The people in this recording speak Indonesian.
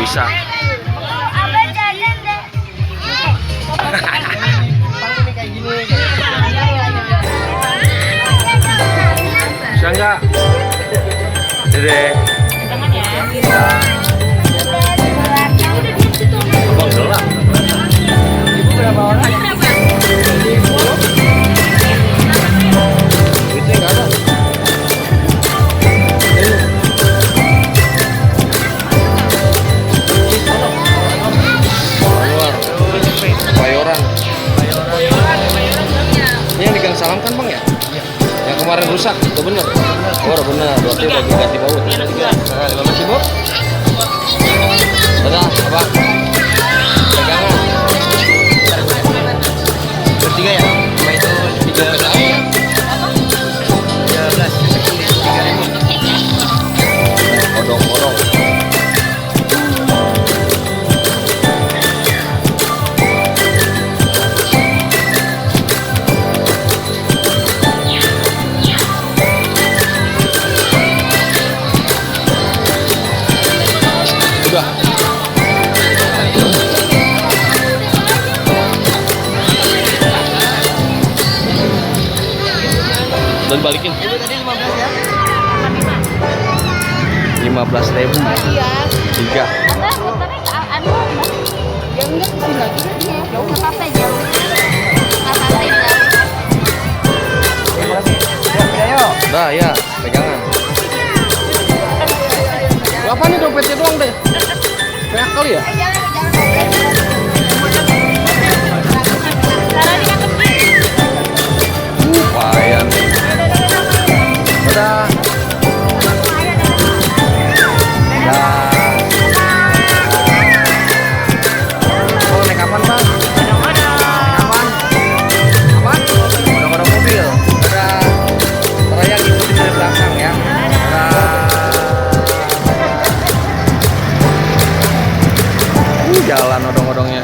bisa. Bisa nggak? Dede. Abang gelap. Ibu berapa orang? Duitnya nggak ada. Bayoran. Ini yang di Gang Salam kan bang ya? Yang kemarin rusak, itu bener? Oh udah bener, berarti udah diganti baut. 15.000. Dadah, abang. Pegangan. Bertiga ya? Sama itu 13. 13. Odong-odong. Dan balikin. Itu tadi 15 ya? 15.000. Iya. 3. Ada motornya anu ya enggak sih lagi ya. Jauh enggak apa-apa jauh. Enggak santai Ayo. Dah ya, pegangan. Apa nih dompetnya doang deh? Kayak kali ya? Lumayan nih. Dadah. Oh, naik kapan bang? Kapan? Kapan? Odong-odong mobil. Dadah. Teraya ikutin dari belakang ya. Dadah. Jalan odong-odongnya.